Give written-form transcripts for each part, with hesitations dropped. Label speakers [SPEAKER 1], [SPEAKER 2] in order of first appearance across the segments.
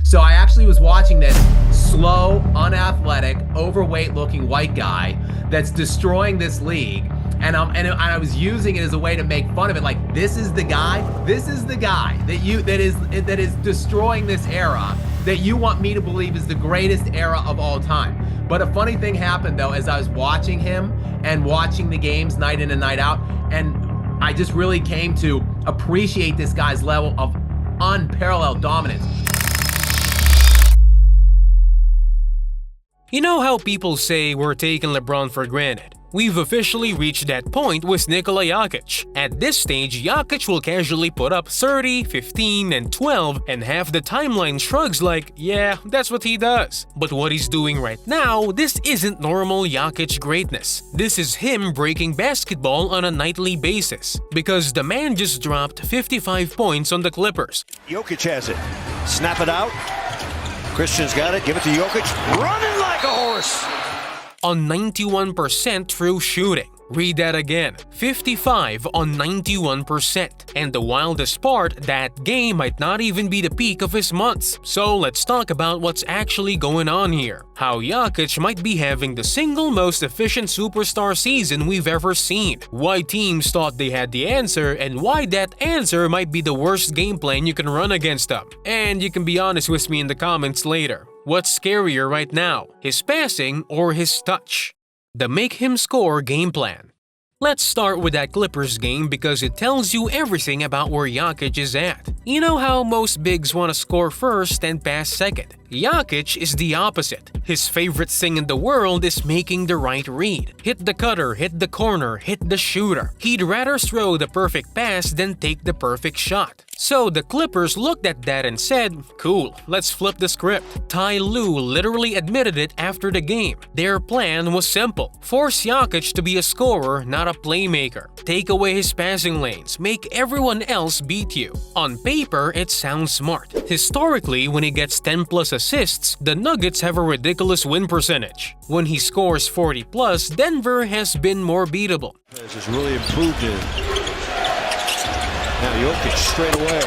[SPEAKER 1] So I actually was watching this slow, unathletic, overweight-looking white guy that's destroying this league, and I was using it as a way to make fun of it. Like, this is the guy that is destroying this era that you want me to believe is the greatest era of all time. But a funny thing happened though as I was watching him and watching the games night in and night out, and I just really came to appreciate this guy's level of unparalleled dominance.
[SPEAKER 2] You know how people say we're taking LeBron for granted? We've officially reached that point with Nikola Jokić. At this stage, Jokić will casually put up 30, 15, and 12, and half the timeline shrugs like, yeah, that's what he does. But what he's doing right now, this isn't normal Jokić greatness. This is him breaking basketball on a nightly basis. Because the man just dropped 55 points on the Clippers.
[SPEAKER 3] Jokić has it. Snap it out. Christian's got it. Give it to Jokić. Running like a horse.
[SPEAKER 2] On 91% true shooting. Read that again, 55 on 91%. And the wildest part, that game might not even be the peak of his months. So let's talk about what's actually going on here. How Jokić might be having the single most efficient superstar season we've ever seen. Why teams thought they had the answer, and why that answer might be the worst game plan you can run against them. And you can be honest with me in the comments later. What's scarier right now, his passing or his touch? The make him score game plan. Let's start with that Clippers game because it tells you everything about where Jokić is at. You know how most bigs want to score first and pass second? Jokić is the opposite. His favorite thing in the world is making the right read. Hit the cutter, hit the corner, hit the shooter. He'd rather throw the perfect pass than take the perfect shot. So the Clippers looked at that and said, cool, let's flip the script. Ty Lue literally admitted it after the game. Their plan was simple. Force Jokić to be a scorer, not a playmaker. Take away his passing lanes. Make everyone else beat you. On paper, it sounds smart. Historically, when he gets 10 plus assists, the Nuggets have a ridiculous win percentage. When he scores 40 plus, Denver has been more beatable.
[SPEAKER 3] This has really improved it. Now Jokić straight away.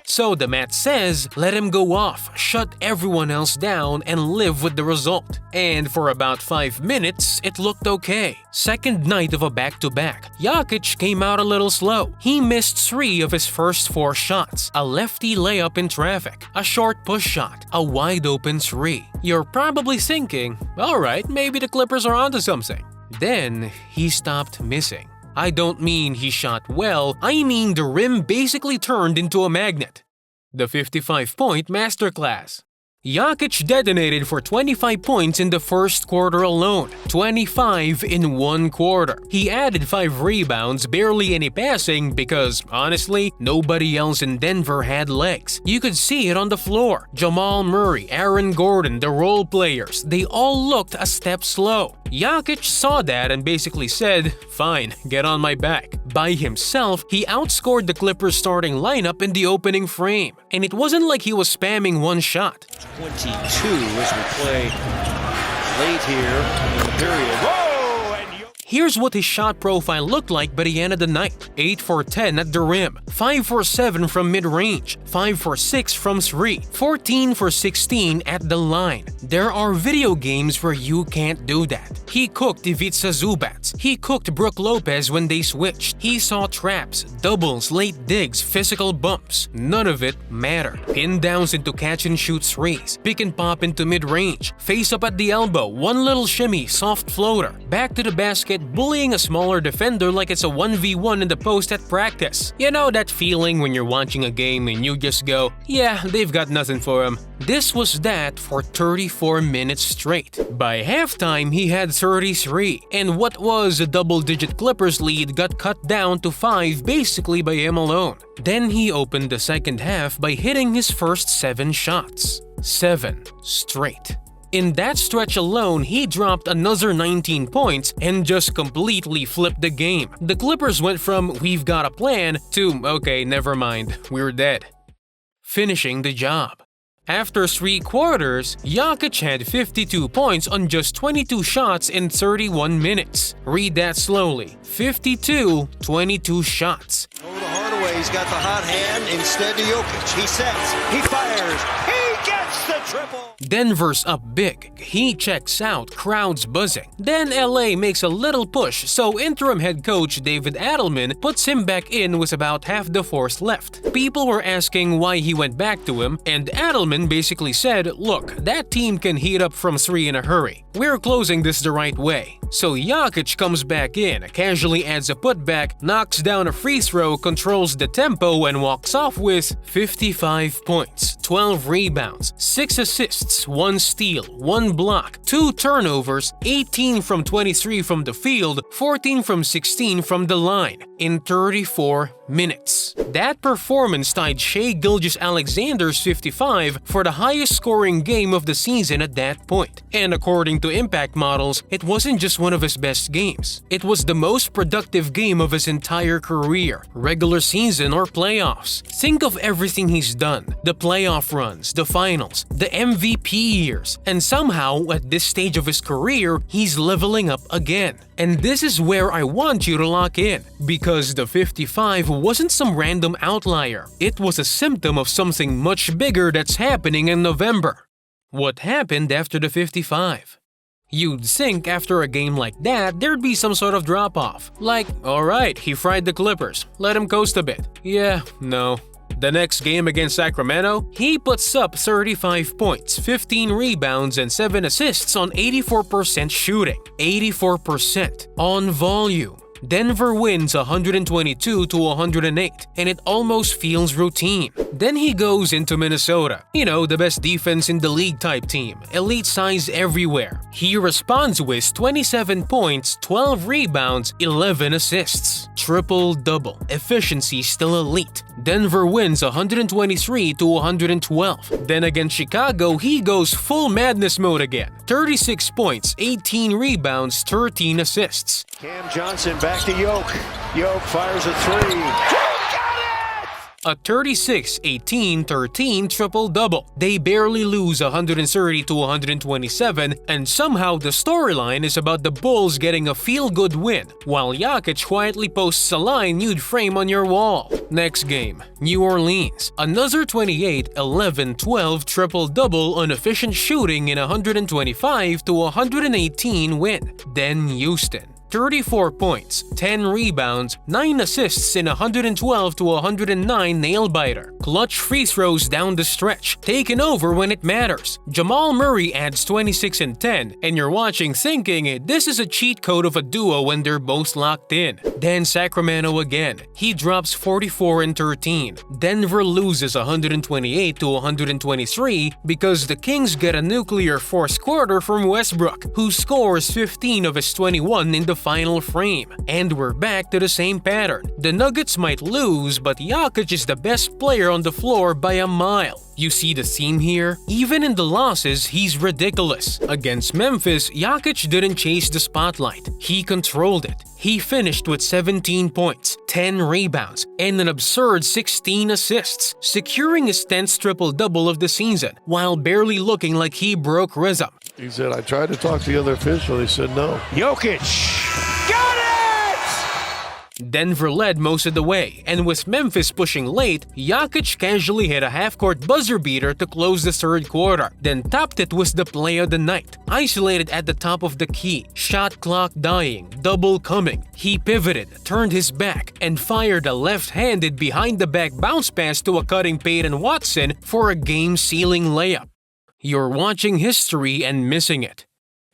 [SPEAKER 2] So the math says, let him go off, shut everyone else down, and live with the result. And for about 5 minutes, it looked okay. Second night of a back-to-back, Jokić came out a little slow. He missed 3 of his first 4 shots, a lefty layup in traffic, a short push shot, a wide-open 3. You're probably thinking, alright, maybe the Clippers are onto something. Then, he stopped missing. I don't mean he shot well, I mean the rim basically turned into a magnet. The 55-point masterclass. Jokić detonated for 25 points in the first quarter alone, 25 in 1 quarter. He added 5 rebounds, barely any passing because, honestly, nobody else in Denver had legs. You could see it on the floor. Jamal Murray, Aaron Gordon, the role players, they all looked a step slow. Jokić saw that and basically said, fine, get on my back. By himself, he outscored the Clippers starting lineup in the opening frame. And it wasn't like he was spamming one shot.
[SPEAKER 3] 22 as we play late here in the period. Whoa!
[SPEAKER 2] Here's what his shot profile looked like by the end of the night. 8 for 10 at the rim, 5 for 7 from mid-range, 5 for 6 from 3, 14 for 16 at the line. There are video games where you can't do that. He cooked Ivica Zubats. He cooked Brook Lopez when they switched. He saw traps, doubles, late digs, physical bumps. None of it mattered. Pin downs into catch-and-shoot 3s, pick and pop into mid-range, face up at the elbow, one little shimmy, soft floater, back to the basket, bullying a smaller defender like it's a 1v1 in the post at practice. You know that feeling when you're watching a game and you just go, yeah, they've got nothing for him. This was that for 34 minutes straight. By halftime, he had 33, and what was a double-digit Clippers lead got cut down to 5 basically by him alone. Then he opened the second half by hitting his first 7 shots. 7 straight. In that stretch alone, he dropped another 19 points and just completely flipped the game. The Clippers went from "we've got a plan" to "okay, never mind, we're dead." Finishing the job. After 3 quarters, Jokić had 52 points on just 22 shots in 31 minutes. Read that slowly. 52, 22 shots.
[SPEAKER 3] Over to Hardaway, he's got the hot hand instead to Jokić. He sets, he fires, he triple.
[SPEAKER 2] Denver's up big. He checks out, crowds buzzing. Then LA makes a little push, so interim head coach David Adelman puts him back in with about half the force left. People were asking why he went back to him, and Adelman basically said, look, that team can heat up from 3 in a hurry. We're closing this the right way. So Jokic comes back in, casually adds a putback, knocks down a free throw, controls the tempo, and walks off with 55 points, 12 rebounds, 6 assists, 1 steal, 1 block, 2 turnovers, 18 from 23 from the field, 14 from 16 from the line, in 34 minutes. That performance tied Shai Gilgeous-Alexander's 55 for the highest scoring game of the season at that point. And according to impact models, it wasn't just one of his best games. It was the most productive game of his entire career, regular season or playoffs. Think of everything he's done, the playoff runs, the finals, the MVP years, and somehow at this stage of his career, he's leveling up again. And this is where I want you to lock in, because the 55 wasn't some random outlier. It was a symptom of something much bigger that's happening in November. What happened after the 55? You'd think after a game like that, there'd be some sort of drop-off. Like, alright, he fried the Clippers, let him coast a bit. Yeah, no. The next game against Sacramento, he puts up 35 points, 15 rebounds, and 7 assists on 84% shooting. 84% on volume. Denver wins 122-108, and it almost feels routine. Then he goes into Minnesota. You know, the best defense in the league type team, elite size everywhere. He responds with 27 points, 12 rebounds, 11 assists. Triple-double. Efficiency still elite. Denver wins 123-112. Then against Chicago, he goes full madness mode again. 36 points, 18 rebounds, 13 assists.
[SPEAKER 3] Cam Johnson back to Jokic. Jokic fires a 3.
[SPEAKER 2] A 36-18-13 triple-double. They barely lose 130-127, and somehow the storyline is about the Bulls getting a feel-good win, while Jokic quietly posts a line you'd frame on your wall. Next game, New Orleans. Another 28-11-12 triple-double on efficient shooting in a 125-118 win. Then Houston. 34 points, 10 rebounds, 9 assists in a 112-109 nail-biter. Clutch free throws down the stretch, taken over when it matters. Jamal Murray adds 26 and 10, and you're watching thinking this is a cheat code of a duo when they're both locked in. Then Sacramento again. He drops 44 and 13. Denver loses 128-123 because the Kings get a nuclear fourth quarter from Westbrook, who scores 15 of his 21 in the final frame. And we're back to the same pattern. The Nuggets might lose, but Jokic is the best player on the floor by a mile. You see the theme here? Even in the losses, he's ridiculous. Against Memphis, Jokic didn't chase the spotlight. He controlled it. He finished with 17 points, 10 rebounds, and an absurd 16 assists, securing his 10th triple-double of the season, while barely looking like he broke rhythm.
[SPEAKER 4] He said, I tried to talk to the other official. He said no.
[SPEAKER 3] Jokic. Got it!
[SPEAKER 2] Denver led most of the way, and with Memphis pushing late, Jokic casually hit a half-court buzzer beater to close the third quarter, then topped it with the play of the night. Isolated at the top of the key, shot clock dying, double coming. He pivoted, turned his back, and fired a left-handed behind-the-back bounce pass to a cutting Peyton Watson for a game-sealing layup. You're watching history and missing it.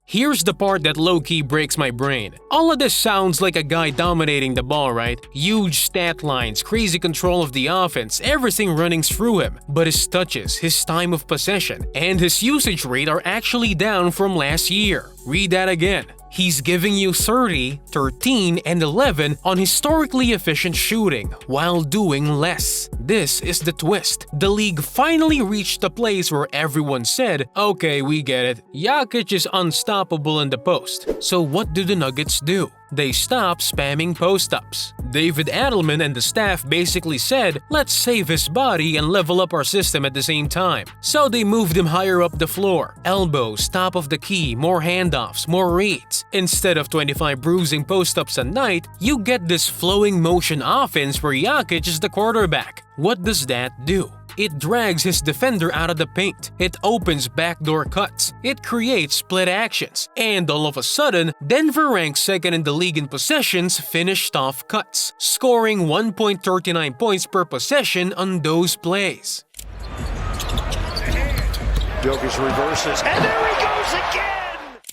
[SPEAKER 2] Here's the part that low-key breaks my brain. All of this sounds like a guy dominating the ball, right? Huge stat lines, crazy control of the offense, everything running through him. But his touches, his time of possession, and his usage rate are actually down from last year. Read that again. He's giving you 30, 13, and 11 on historically efficient shooting, while doing less. This is the twist. The league finally reached a place where everyone said, okay, we get it. Jokic is unstoppable in the post. So what do the Nuggets do? They stop spamming post-ups. David Adelman and the staff basically said, let's save his body and level up our system at the same time. So they moved him higher up the floor. Elbows, top of the key, more handoffs, more reads. Instead of 25 bruising post-ups a night, you get this flowing motion offense where Jokic is the quarterback. What does that do? It drags his defender out of the paint. It opens backdoor cuts. It creates split actions. And all of a sudden, Denver ranks second in the league in possessions finished off cuts, scoring 1.39 points per possession on those plays.
[SPEAKER 3] Jokic reverses, and there he goes again!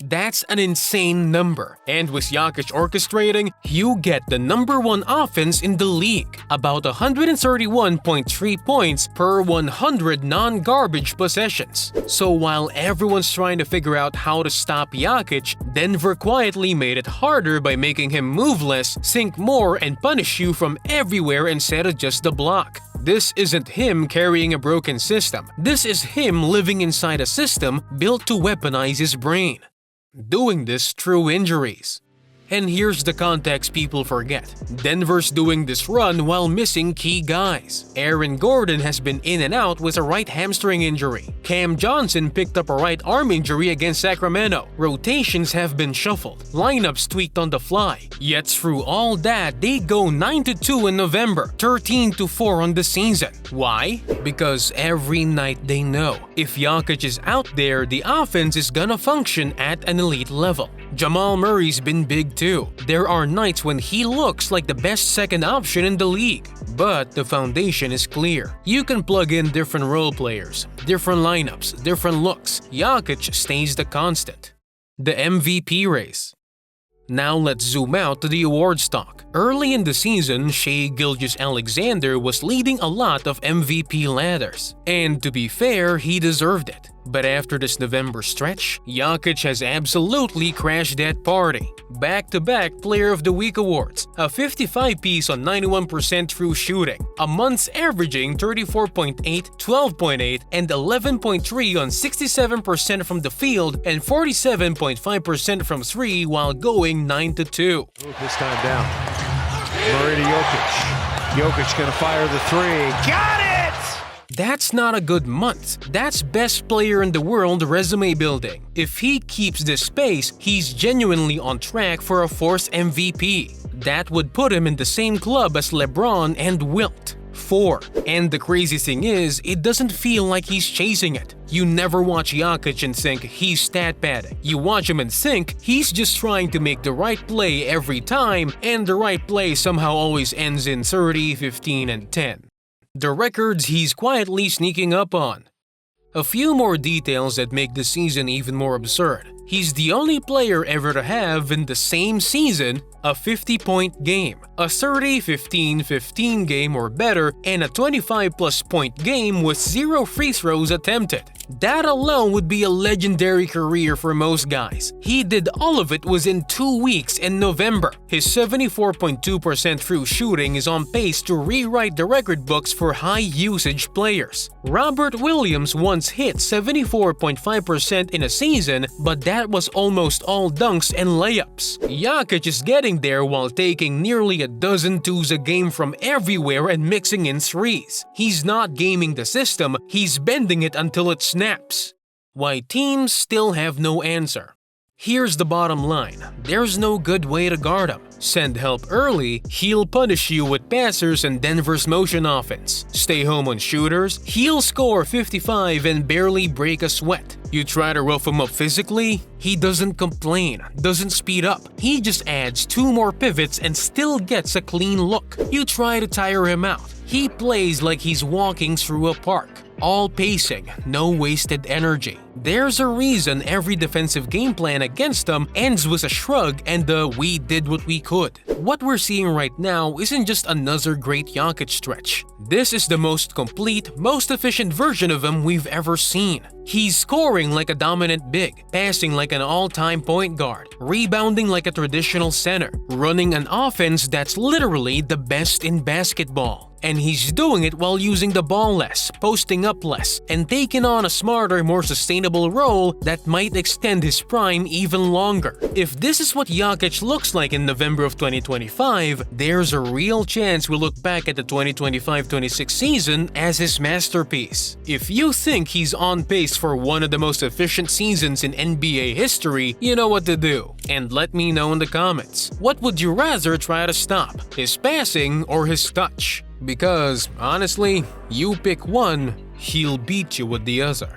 [SPEAKER 2] That's an insane number. And with Jokic orchestrating, you get the #1 offense in the league, about 131.3 points per 100 non-garbage possessions. So while everyone's trying to figure out how to stop Jokic, Denver quietly made it harder by making him move less, sink more, and punish you from everywhere instead of just the block. This isn't him carrying a broken system. This is him living inside a system built to weaponize his brain. Doing this through injuries. And here's the context people forget. Denver's doing this run while missing key guys. Aaron Gordon has been in and out with a right hamstring injury. Cam Johnson picked up a right arm injury against Sacramento. Rotations have been shuffled. Lineups tweaked on the fly. Yet through all that, they go 9-2 in November, 13-4 on the season. Why? Because every night they know, if Jokic is out there, the offense is gonna function at an elite level. Jamal Murray's been big too. There are nights when he looks like the best second option in the league. But the foundation is clear. You can plug in different role players, different lineups, different looks. Jokic stays the constant. The MVP race. Now let's zoom out to the awards talk. Early in the season, Shai Gilgeous-Alexander was leading a lot of MVP ladders. And to be fair, he deserved it. But after this November stretch, Jokic has absolutely crashed that party. Back-to-back Player of the Week awards, a 55-piece on 91% true shooting, a month's averaging 34.8, 12.8, and 11.3 on 67% from the field and 47.5% from 3 while going 9-2.
[SPEAKER 3] Move this time down. Murray to Jokic. Jokic gonna fire the three. Got it!
[SPEAKER 2] That's not a good month. That's best player in the world resume building. If he keeps this pace, he's genuinely on track for a 4th MVP. That would put him in the same club as LeBron and Wilt. 4. And the crazy thing is, it doesn't feel like he's chasing it. You never watch Jokic and think he's stat padding. You watch him and think he's just trying to make the right play every time, and the right play somehow always ends in 30, 15, and 10. The records he's quietly sneaking up on. A few more details that make the season even more absurd. He's the only player ever to have in the same season a 50-point game, a 30-15-15 game or better, and a 25-plus point game with 0 free throws attempted. That alone would be a legendary career for most guys. He did all of it within 2 weeks in November. His 74.2% true shooting is on pace to rewrite the record books for high-usage players. Robert Williams once hit 74.5% in a season, but that was almost all dunks and layups. Jokic is getting there while taking nearly a dozen twos a game from everywhere and mixing in threes. He's not gaming the system, he's bending it until it snaps. Why teams still have no answer. Here's the bottom line, there's no good way to guard him. Send help early, he'll punish you with passers and Denver's motion offense. Stay home on shooters, he'll score 55 and barely break a sweat. You try to rough him up physically, he doesn't complain, doesn't speed up. He just adds 2 more pivots and still gets a clean look. You try to tire him out, he plays like he's walking through a park. All pacing, no wasted energy. There's a reason every defensive game plan against them ends with a shrug and the "we did what we could." What we're seeing right now isn't just another great Jokic stretch. This is the most complete, most efficient version of him we've ever seen. He's scoring like a dominant big, passing like an all-time point guard, rebounding like a traditional center, running an offense that's literally the best in basketball. And he's doing it while using the ball less, posting up less, and taking on a smarter, more sustainable role that might extend his prime even longer. If this is what Jokic looks like in November of 2025, there's a real chance we'll look back at the 2025-26 season as his masterpiece. If you think he's on pace for one of the most efficient seasons in NBA history, you know what to do. And let me know in the comments. What would you rather try to stop? His passing or his touch? Because, honestly, you pick one, he'll beat you with the other.